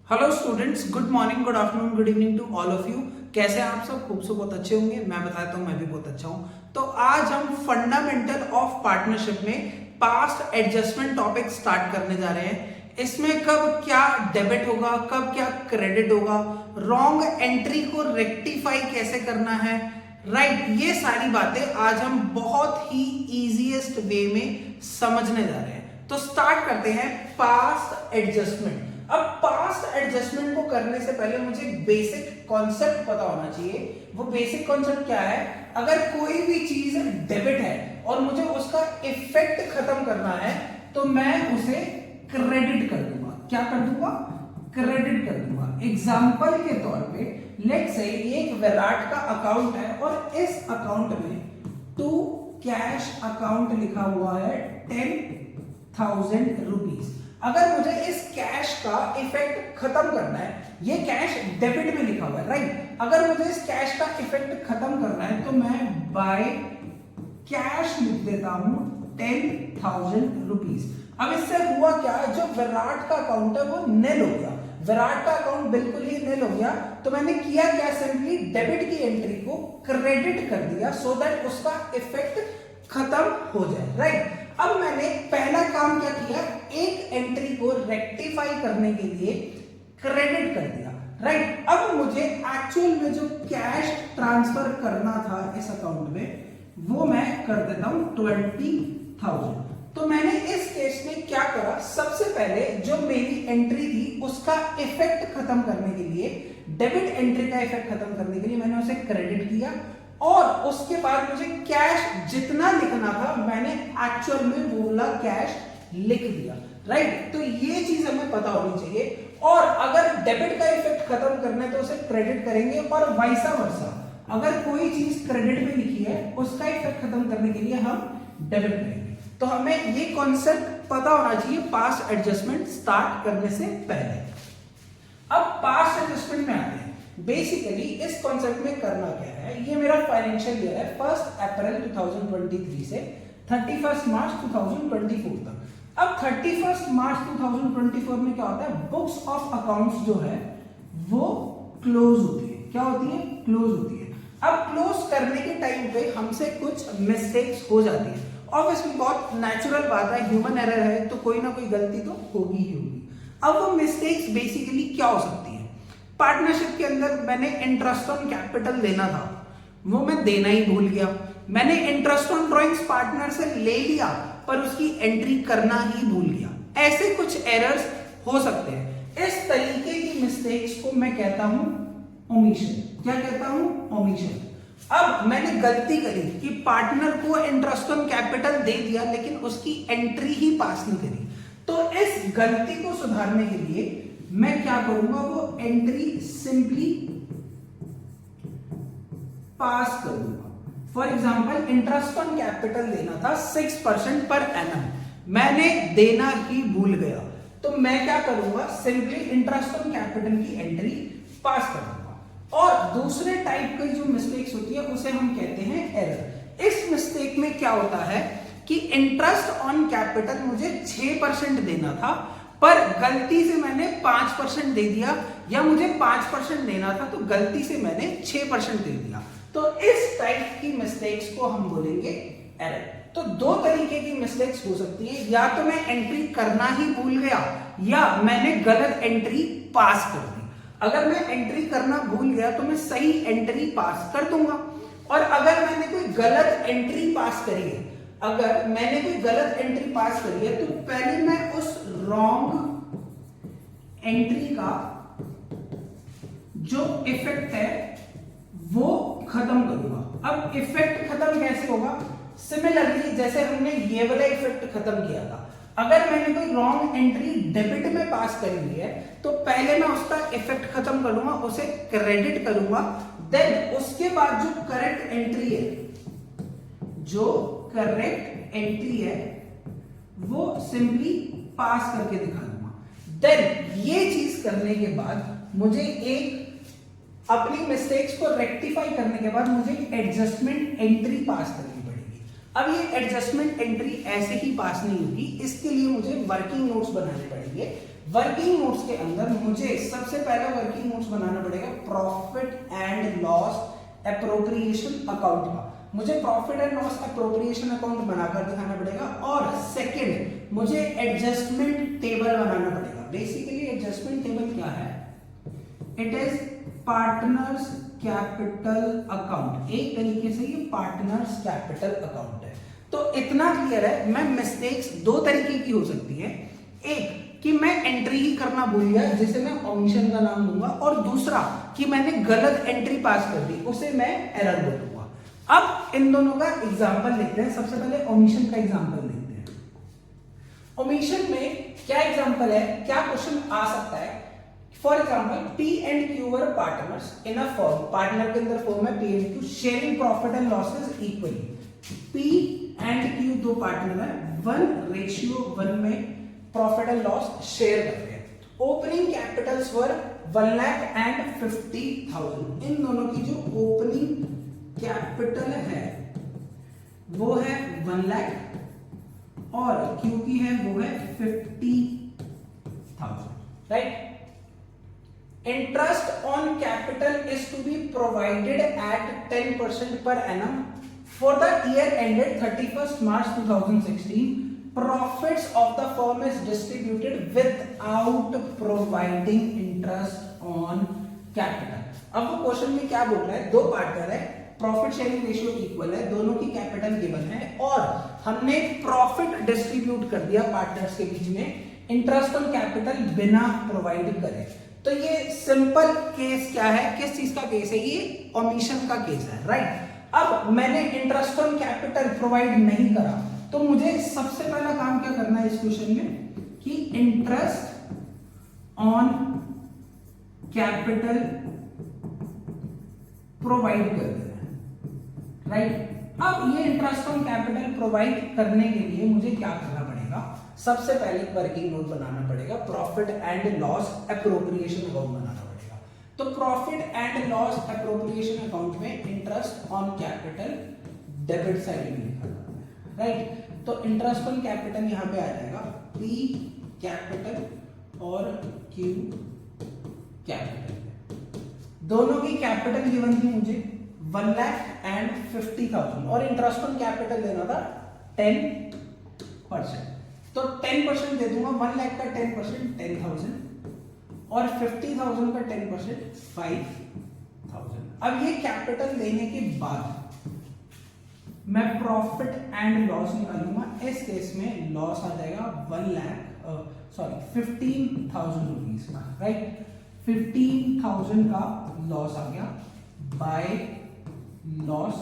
Hello students, good morning, good afternoon, good evening to all of you. कैसे हैं आप सब? खूब से बहुत अच्छे होंगे। मैं बताता हूँ, मैं भी बहुत अच्छा हूँ। तो आज हम फंडामेंटल ऑफ पार्टनरशिप में पास्ट एडजस्टमेंट टॉपिक स्टार्ट करने जा रहे हैं। इसमें कब क्या डेबिट होगा, कब क्या क्रेडिट होगा, रॉन्ग एंट्री को रेक्टिफाई कैसे करना है, राइट, ये सारी बातें आज हम बहुत ही इजीएस्ट वे में समझने जा रहे हैं। तो स्टार्ट करते हैं पास्ट एडजस्टमेंट। अब पास्ट एडजस्टमेंट को करने से पहले मुझे बेसिक कॉन्सेप्ट पता होना चाहिए। वो बेसिक कॉन्सेप्ट क्या है? अगर कोई भी चीज डेबिट है और मुझे उसका इफेक्ट खत्म करना है तो मैं उसे क्रेडिट कर दूंगा। क्या कर दूंगा? क्रेडिट कर दूंगा। एग्जाम्पल के तौर पे लेट्स से एक विराट का अकाउंट है और इस अकाउंट में टू कैश अकाउंट लिखा हुआ है 10,000 रुपीज। अगर मुझे इस कैश का इफेक्ट खत्म करना है, ये कैश डेबिट में लिखा हुआ है, राइट, अगर मुझे इस कैश का इफेक्ट खत्म करना है तो मैं बाय कैश लिख देता हूं 10,000 रुपीज। अब इससे हुआ क्या? जो विराट का अकाउंट है वो निल हो गया। विराट का अकाउंट बिल्कुल ही निल हो गया। तो मैंने किया क्या? सिंपली डेबिट की एंट्री को क्रेडिट कर दिया सो दैट उसका इफेक्ट खत्म हो जाए, राइट। अब मैंने पहला काम क्या किया? एक एंट्री को रेक्टिफाई करने के लिए क्रेडिट कर दिया, राइट। अब मुझे एक्चुअल में जो कैश ट्रांसफर करना था इस अकाउंट में वो मैं कर देता हूं 20,000। तो मैंने इस केस में क्या करा? सबसे पहले जो मेरी एंट्री थी उसका इफेक्ट खत्म करने के लिए, डेबिट एंट्री का इफेक्ट खत्म करने के लिए मैंने उसे क्रेडिट किया और उसके बाद मुझे कैश जितना लिखना था मैंने एक्चुअल में वो वाला कैश लिख दिया, राइट। तो ये चीज हमें पता होनी चाहिए। और अगर डेबिट का इफेक्ट खत्म करना है तो उसे क्रेडिट करेंगे और वाइसा वर्सा। अगर कोई चीज क्रेडिट में लिखी है उसका इफेक्ट खत्म करने के लिए हम डेबिट करेंगे। तो हमें ये कॉन्सेप्ट पता होना चाहिए पास्ट एडजस्टमेंट स्टार्ट करने से पहले। अब पास्ट एडजस्टमेंट में आते हैं। बेसिकली इस कॉन्सेप्ट में करना क्या है? ये मेरा फाइनेंशियल ईयर है 1 अप्रैल 2023 से 31 मार्च 2024 तक। अब 31 मार्च 2024 में क्या होता है? बुक्स ऑफ अकाउंट्स जो है वो क्लोज होती है। क्या होती है? क्लोज होती है। अब क्लोज करने के टाइम पे हमसे कुछ मिस्टेक्स हो जाती है। ऑब्वियसली बहुत नेचुरल बात है, ह्यूमन एरर है तो कोई ना कोई गलती तो होगी ही होगी। अब वो मिस्टेक्स बेसिकली क्या हो सकती है? पार्टनरशिप के अंदर मैंने इंटरेस्ट ऑन कैपिटल लेना था, वो मैं देना ही भूल गया। मैंने इंटरेस्ट ऑन ड्रॉइंग्स पार्टनर से ले लिया पर उसकी एंट्री करना ही भूल गया। ऐसे कुछ एरर्स हो सकते हैं। इस तरीके की मिस्टेक्स को मैं कहता हूं ओमिशन। क्या कहता हूं? ओमिशन। अब मैंने गलती करी कि पार्टनर को इंटरेस्ट ऑन कैपिटल दे दिया लेकिन उसकी एंट्री ही पास नहीं करी। तो इस गलती को सुधारने के लिए मैं क्या करूंगा? वो एंट्री सिंपली पास करूंगा। For example interest on capital देना था 6% पर एनम, मैंने देना ही भूल गया। तो मैं क्या करूंगा? सिंपली इंटरेस्ट ऑन कैपिटल की एंट्री पास कर दूंगा। और दूसरे टाइप की जो मिस्टेक्स होती है उसे हम कहते हैं एरर। इस मिस्टेक में क्या होता है कि इंटरेस्ट ऑन कैपिटल मुझे 6% देना था पर गलती से मैंने 5% दे दिया, या मुझे 5% देना था तो गलती से मैंने 6% दे दिया। तो इस टाइप की मिस्टेक्स को हम बोलेंगे एरर। तो दो तरीके की मिस्टेक्स हो सकती है, या तो मैं एंट्री करना ही भूल गया या मैंने गलत एंट्री पास कर दी। अगर मैं एंट्री करना भूल गया तो मैं सही एंट्री पास कर दूंगा। और अगर मैंने कोई गलत एंट्री पास करी है, अगर मैंने कोई गलत एंट्री पास करी है तो पहले मैं उस रॉन्ग एंट्री का जो इफेक्ट है वो खत्म करूंगा। अब इफेक्ट खत्म कैसे होगा? सिमिलरली जैसे हमने ये वाला इफेक्ट खत्म किया था, अगर मैंने कोई रॉन्ग एंट्री डेबिट में पास करी हुई है तो पहले मैं उसका इफेक्ट खत्म करूंगा, उसे क्रेडिट करूंगा। देन उसके बाद जो करेक्ट एंट्री है, जो करेक्ट एंट्री है वो सिंपली पास करके दिखा दूंगा। देन ये चीज करने के बाद मुझे एक अपनी मिस्टेक्स को रेक्टिफाई करने के बाद मुझे एडजस्टमेंट एंट्री पास करनी पड़ेगी। अब ये एडजस्टमेंट एंट्री ऐसे ही पास नहीं होगी, इसके लिए मुझे वर्किंग नोट्स बनाने पड़ेंगे। वर्किंग नोट्स के अंदर मुझे सबसे पहला वर्किंग नोट्स बनाना पड़ेगा profit and loss appropriation account का। मुझे profit and loss appropriation account बनाकर दिखाना पड़ेगा, और सेकंड मुझे एडजस्टमेंट टेबल बनाना पड़ेगा। बेसिकली एडजस्टमेंट टेबल क्या है? It is partners capital account. एक तरीके से ये पार्टनर्स कैपिटल अकाउंट है। तो इतना क्लियर है। मैं मिस्टेक्स दो तरीके की हो सकती है, एक कि मैं एंट्री ही करना भूल गया जिसे मैं ओमिशन का नाम दूंगा, और दूसरा कि मैंने गलत एंट्री पास कर दी उसे मैं एरर बोलूंगा। अब इन दोनों का एग्जांपल लेते हैं। सबसे पहले ओमिशन का एग्जांपल लेते हैं। ओमिशन में क्या एग्जांपल है, क्या क्वेश्चन आ सकता है? For example P and Q were partners in a firm. Partner के अंदर फर्म है P and Q, sharing profit and losses equally. P and Q दो पार्टनर है, 1:1 में प्रॉफिट एंड लॉस शेयर करते हैं। ओपनिंग कैपिटल्स वर 1,50,000। इन दोनों की जो ओपनिंग कैपिटल है वो है 1 लाख, और Q की है वो है 50,000, right. Interest on capital is to be provided at 10% per annum for the year ended 31st March 2016. Profits of the firm is distributed without providing interest on capital. अब वो क्वेश्चन में क्या बोल रहा है? दो पार्टनर है, प्रॉफिट शेयरिंग रेशियो इक्वल है, दोनों की कैपिटल गिवन है, और हमने प्रॉफिट डिस्ट्रीब्यूट कर दिया पार्टनर्स के बीच में, इंटरेस्ट ऑन कैपिटल बिना प्रोवाइड करे। तो ये सिंपल केस क्या है? किस चीज का केस है? ये ओमिशन का केस है, राइट। अब मैंने इंटरेस्ट ऑन कैपिटल प्रोवाइड नहीं करा, तो मुझे सबसे पहला काम क्या करना है इस क्वेश्चन में कि इंटरेस्ट ऑन कैपिटल प्रोवाइड कर देना है, राइट। अब ये इंटरेस्ट ऑन कैपिटल प्रोवाइड करने के लिए मुझे क्या करना पड़ेगा? सबसे पहले वर्किंग नोट बनाना पड़ेगा, profit and loss appropriation account बनाना पड़ेगा। तो profit and loss appropriation account में interest on capital debit side में लिखा जाता है, राइट। तो इंटरेस्ट ऑन कैपिटल यहां पे आ जाएगा P कैपिटल और Q कैपिटल। दोनों की कैपिटल गिवन थी मुझे 1,50,000, और इंटरेस्ट ऑन कैपिटल देना था 10%। तो 10% दे दूंगा। 1 लाख का 10% 10,000, और 50,000 का 10% 5,000। अब ये कैपिटल लेने के बाद मैं प्रॉफिट एंड लॉस निकालूंगा। इस केस में लॉस आ जाएगा 15,000 रुपीज का, राइट। 15,000 का लॉस आ गया by loss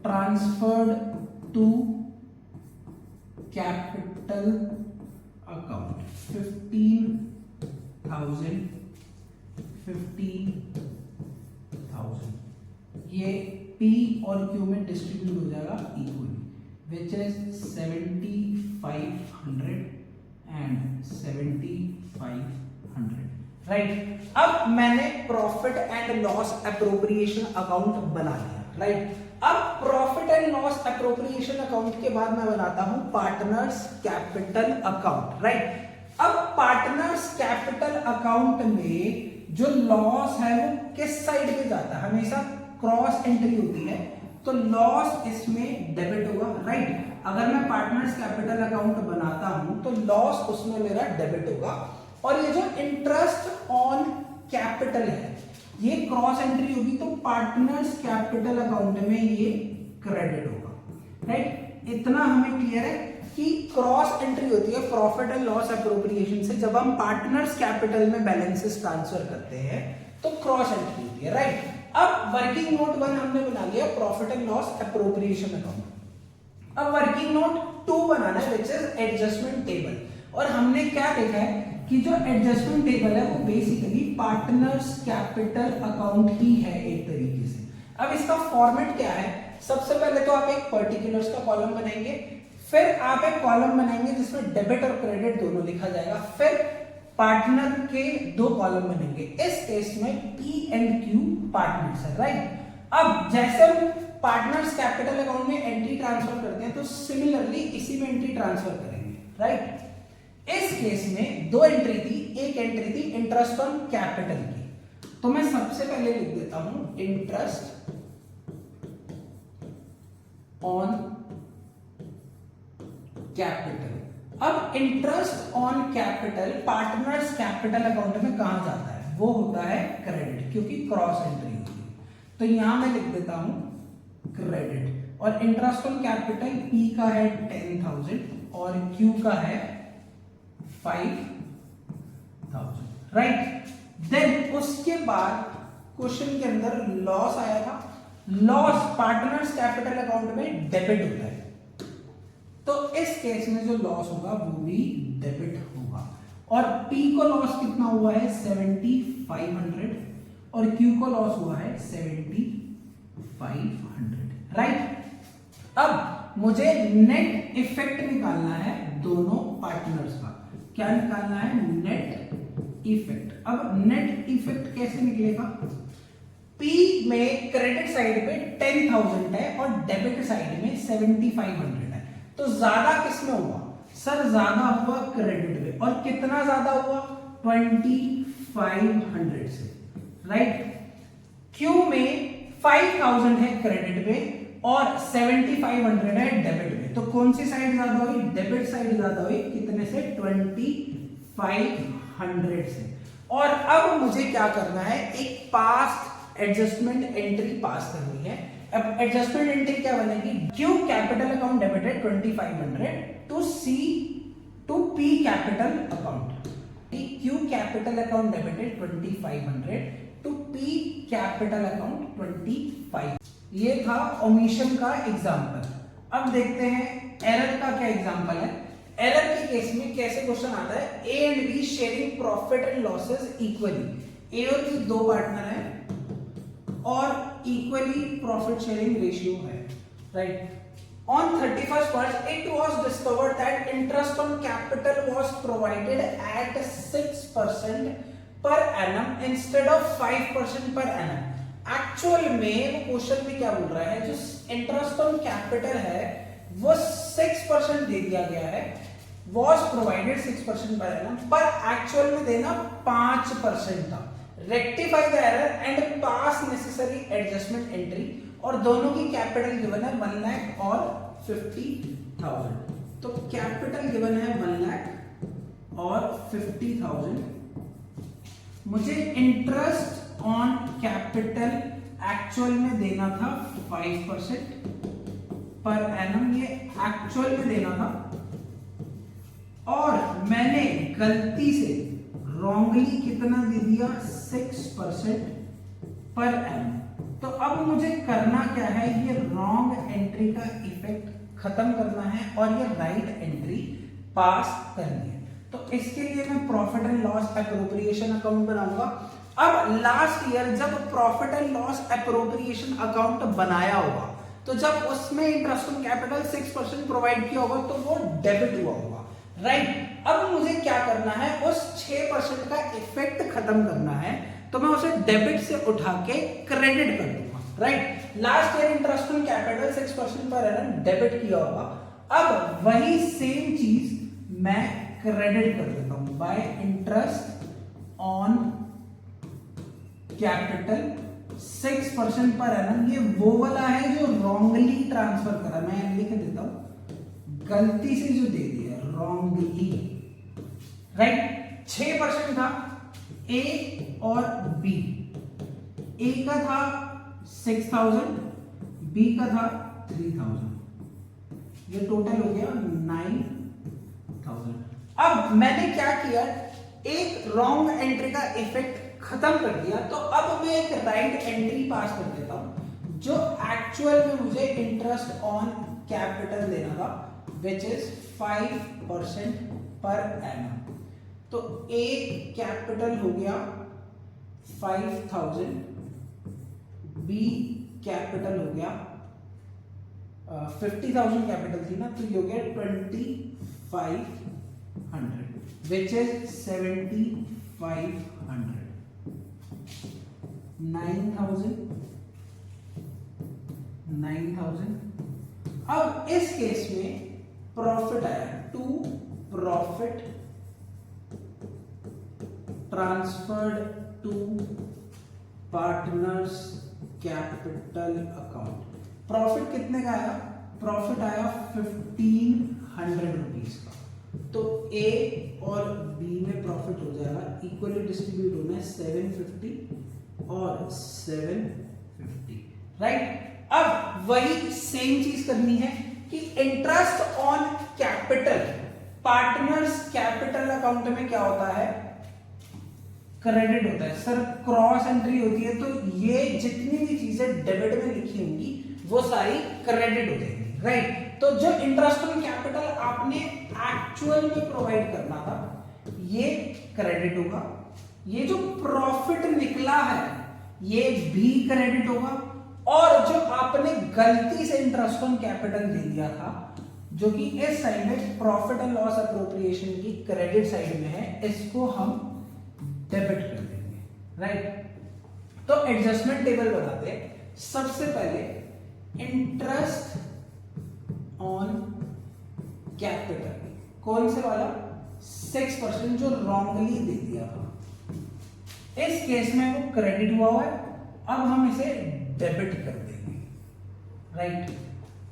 transferred to capital account. 15,000 ये P और Q में डिस्ट्रीब्यूट हो जाएगा equally, which is 7,500 and 7,500, right. अब मैंने profit and loss appropriation account बना लिया, राइट। अब profit and loss appropriation account के बाद मैं बनाता हूं पार्टनर्स कैपिटल अकाउंट, राइट। अब पार्टनर्स कैपिटल अकाउंट में जो लॉस है वो किस साइड पे जाता है? हमेशा क्रॉस एंट्री होती है, तो लॉस इसमें डेबिट होगा, राइट। अगर मैं पार्टनर्स कैपिटल अकाउंट बनाता हूं तो लॉस उसमें मेरा डेबिट होगा, और ये जो इंटरेस्ट ऑन कैपिटल है ये क्रॉस एंट्री होगी, तो पार्टनर्स कैपिटल अकाउंट में ये क्रेडिट होगा, राइट। इतना हमें क्लियर है कि क्रॉस एंट्री होती है प्रॉफिट एंड लॉस एप्रोप्रिएशन से। जब हम पार्टनर्स कैपिटल में बैलेंसेस ट्रांसफर करते हैं तो क्रॉस एंट्री होती है, राइट। अब वर्किंग नोट 1 हमने बना लिया, profit and loss appropriation account. अब वर्किंग नोट 2 बनाना है, विच इज एडजस्टमेंट टेबल। और हमने क्या देखा है कि जो एडजस्टमेंट टेबल है वो बेसिकली पार्टनर्स कैपिटल अकाउंट ही है एक तरीके से। अब इसका फॉर्मेट क्या है? सबसे पहले तो आप एक पर्टिकुलर्स का कॉलम बनाएंगे, फिर आप एक कॉलम बनाएंगे जिसमें डेबिट और क्रेडिट दोनों लिखा जाएगा, फिर पार्टनर के 2 कॉलम बनेंगे। इस केस में P and Q पार्टनर्स है, राइट। अब जैसे हम पार्टनर्स कैपिटल अकाउंट में एंट्री ट्रांसफर करते हैं तो सिमिलरली इसी में एंट्री ट्रांसफर करेंगे, राइट। इस केस में दो एंट्री थी, एक एंट्री थी इंटरेस्ट ऑन कैपिटल की, तो मैं सबसे पहले लिख देता हूं इंटरेस्ट ऑन कैपिटल। अब interest on capital partners capital account में कहां जाता है, वो होता है क्रेडिट, क्योंकि क्रॉस एंट्री होती है। तो यहां मैं लिख देता हूं क्रेडिट, और इंटरेस्ट ऑन कैपिटल P का है 10,000 और Q का है 5,000, राइट। देन उसके बाद क्वेश्चन के अंदर लॉस आया था। लॉस पार्टनर्स कैपिटल अकाउंट में डेबिट होता है, तो इस केस में जो लॉस होगा वो भी डेबिट होगा। और P को लॉस कितना हुआ है 7,500 और Q को लॉस हुआ है 7,500, राइट। अब मुझे नेट इफेक्ट निकालना है दोनों पार्टनर्स का। क्या निकालना है, नेट इफेक्ट। अब नेट इफेक्ट कैसे निकलेगा, P में क्रेडिट साइड पे 10,000 है और डेबिट साइड में 7,500 है, तो ज्यादा किस में हुआ सर, ज्यादा हुआ क्रेडिट में। और कितना ज्यादा हुआ 2,500 से, राइट। Q में 5,000 है क्रेडिट में और 7,500 है डेबिट में, तो कौन सी साइड ज्यादा हुई, डेबिट साइड ज्यादा हुई। कितने से, 2,500 से। और अब मुझे क्या करना है, एक पास्ट एडजस्टमेंट एंट्री पास करनी है। अब एडजस्टमेंट एंट्री क्या बनेगी, Q capital account debited 2,500 to P capital account, Q capital account debited 2,500 to P capital account 25। ये था ओमिशन का एग्जांपल। अब देखते हैं एरर का क्या एग्जांपल है। एरर के केस में कैसे क्वेश्चन आता है, A and B sharing profit and losses equally. A और B दो पार्टनर हैं और इक्वली प्रॉफिट शेयरिंग रेशियो है, right. On 31st March, it was discovered that interest on capital was provided at 6% per annum instead of 5% per annum. Actual में question में क्या बोल रहा है, जो इंटरेस्ट ऑन कैपिटल है वो 6% दे दिया गया है, was provided 6% per annum, पर एक्चुअल में देना 5% था। Rectify the error and pass necessary adjustment entry, और दोनों की कैपिटल गिवन है 1 लाख और 50,000। तो कैपिटल गिवन है 1 लाख और 50,000। मुझे इंटरेस्ट ऑन कैपिटल एक्चुअल में देना था 5% पर एनम, ये एक्चुअल में देना था, और मैंने गलती से रॉन्गली कितना दे दिया 6% पर एनम। तो अब मुझे करना क्या है, ये रॉन्ग एंट्री का इफेक्ट खत्म करना है और ये राइट एंट्री पास करनी है। तो इसके लिए मैं profit and loss appropriation account बनाऊंगा। अब लास्ट ईयर जब profit and loss appropriation account बनाया होगा, तो जब उसमें इंटरेस्ट ऑन कैपिटल 6% प्रोवाइड किया होगा तो वो डेबिट हुआ होगा, राइट। अब मुझे क्या करना है, उस 6% का इफेक्ट खत्म करना है, तो मैं उसे डेबिट से उठा के क्रेडिट कर दूंगा, right. Last year interest on capital 6% per annum debit किया होगा, अब वही सेम चीज मैं क्रेडिट कर देता हूं bye interest on capital 6% per annum. ये वो वाला है जो रॉन्गली ट्रांसफर करा, मैं लिख देता हूं, गलती से जो दे दिया रॉन्गली, राइट। 6% था A और B, A का था 6,000, B का था 3,000, ये टोटल हो गया 9,000। अब मैंने क्या किया, एक रॉन्ग एंट्री का इफेक्ट खत्म कर दिया, तो अब मैं एक राइट एंट्री पास कर देता हूं जो एक्चुअल में मुझे इंटरेस्ट ऑन कैपिटल देना था, विच इज 5% पर एनम। तो A कैपिटल हो गया 5,000, B कैपिटल हो गया 50,000 कैपिटल थी ना, तो ये हो गया 2,500, विच इज 7,500, 9,000। अब इस केस में प्रॉफिट आया, to profit transferred to partners capital account. Profit कितने का आया? प्रॉफिट आया 1500 रुपीज का। तो ए और बी में प्रॉफिट हो जाएगा, इक्वली डिस्ट्रीब्यूट होना है 750 और 750, राइट। अब वही सेम चीज करनी है कि interest on capital partners capital account में क्या होता है? क्रेडिट होता है। सर क्रॉस एंट्री होती है तो ये जितनी भी चीजें डेबिट में लिखी होंगी वो सारी क्रेडिट हो जाएंगी, राइट। तो जो इंटरेस्ट ऑन कैपिटल आपने एक्चुअल में प्रोवाइड करना था ये क्रेडिट होगा, ये जो प्रॉफिट निकला है ये भी क्रेडिट होगा, और जो आपने गलती से इंटरेस्ट ऑन कैपिटल दे दिया था जो कि इस साइड में प्रॉफिट एंड लॉस अप्रोप्रिएशन की क्रेडिट साइड में है, इसको हम डेबिट कर देंगे, राइट। तो एडजस्टमेंट टेबल बनाते हैं। सबसे पहले इंटरेस्ट ऑन कैपिटल, कौन से वाला? 6% जो रॉन्गली दे दिया था। इस केस में वो क्रेडिट हुआ है, अब हम इसे डेबिट कर देंगे, राइट।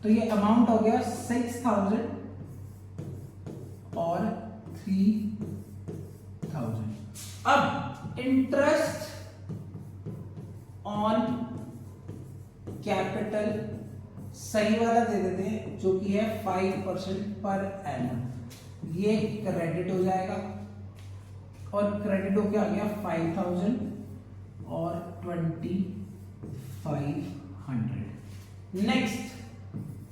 तो ये अमाउंट हो गया 6000 और 3000। अब इंटरेस्ट ऑन कैपिटल सही वाला दे देते हैं जो कि है 5% पर एनम, ये क्रेडिट हो जाएगा और क्रेडिट होके आ गया 5000 और 2500। नेक्स्ट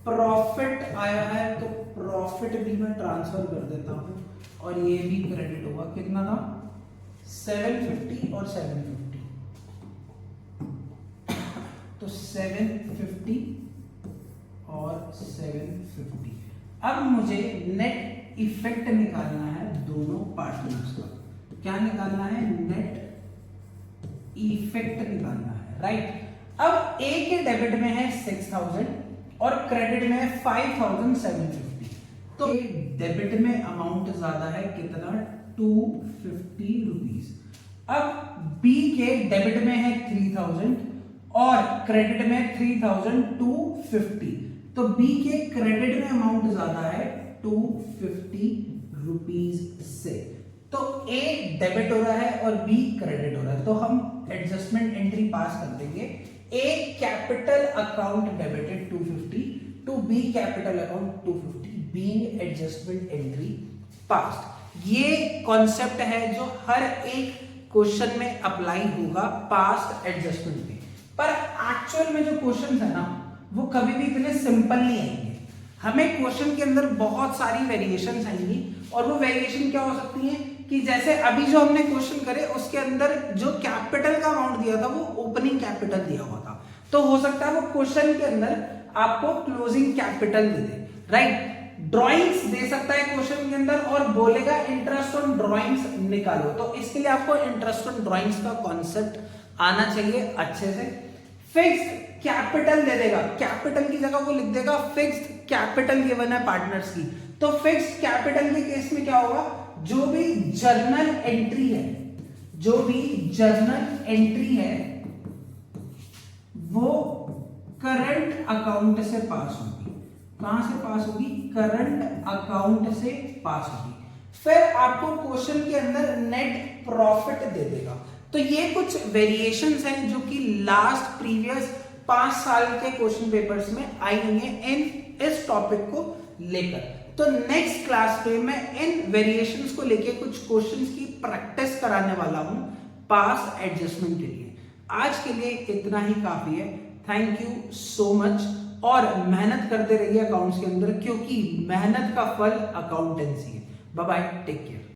प्रॉफिट आया है तो प्रॉफिट भी मैं ट्रांसफर कर देता हूं और ये भी क्रेडिट होगा। कितना था? 750 और 750, तो 750 और 750। अब मुझे नेट इफेक्ट निकालना है दोनों पार्टनर्स का। क्या निकालना है? नेट इफेक्ट निकालना है, राइट। अब ए के डेबिट में है 6000 और क्रेडिट में है 5750। तो डेबिट में अमाउंट ज्यादा है, कितना? 250 रुपीज। अब बी के डेबिट में है 3000 और क्रेडिट में 3250। तो बी के क्रेडिट में अमाउंट ज्यादा है 250 रुपीज से, तो ए डेबिट हो रहा है और बी क्रेडिट हो रहा है। तो हम एडजस्टमेंट एंट्री पास कर देंगे। A capital account debited 250 to B capital account 250, being adjustment entry passed. ये कॉन्सेप्ट है जो हर एक क्वेश्चन में अप्लाई होगा पास्ट एडजस्टमेंट में, पर एक्चुअल में जो क्वेश्चन है ना वो कभी भी इतने सिंपल नहीं आएंगे। हमें क्वेश्चन के अंदर बहुत सारी वेरिएशंस आएंगी और वो वेरिएशन क्या हो सकती है कि जैसे अभी जो हमने क्वेश्चन करे उसके अंदर जो कैपिटल का अमाउंट दिया था वो ओपनिंग कैपिटल दिया हुआ था, तो हो सकता है वो क्वेश्चन के अंदर आपको क्लोजिंग कैपिटल दे दे, राइट। ड्राइंग्स दे सकता है क्वेश्चन के अंदर और बोलेगा इंटरेस्ट ऑन ड्राइंग्स निकालो, तो इसके लिए आपको इंटरेस्ट ऑन ड्राइंग्स का कॉन्सेप्ट आना चाहिए अच्छे से। फिक्स्ड कैपिटल दे देगा, कैपिटल की जगह वो लिख देगा फिक्स्ड कैपिटल गिवन है पार्टनर्स की, तो फिक्स्ड कैपिटल के केस में क्या होगा? जो भी जर्नल एंट्री है, जो भी जर्नल एंट्री है वो करंट अकाउंट से पास होगी। कहां से पास होगी? करंट अकाउंट से पास होगी। फिर आपको क्वेश्चन के अंदर नेट प्रॉफिट दे देगा। तो ये कुछ वेरिएशंस हैं जो कि लास्ट प्रीवियस 5 साल के क्वेश्चन पेपर्स में आई हुई हैं इस टॉपिक को लेकर। तो नेक्स्ट क्लास में मैं इन वेरिएशंस को लेकर कुछ क्वेश्चंस की प्रैक्टिस कराने वाला हूं पास एडजस्टमेंट के लिए। आज के लिए इतना ही काफी है। थैंक यू सो मच, और मेहनत करते रहिए अकाउंट्स के अंदर, क्योंकि मेहनत का फल अकाउंटेंसी है। Bye bye, take care.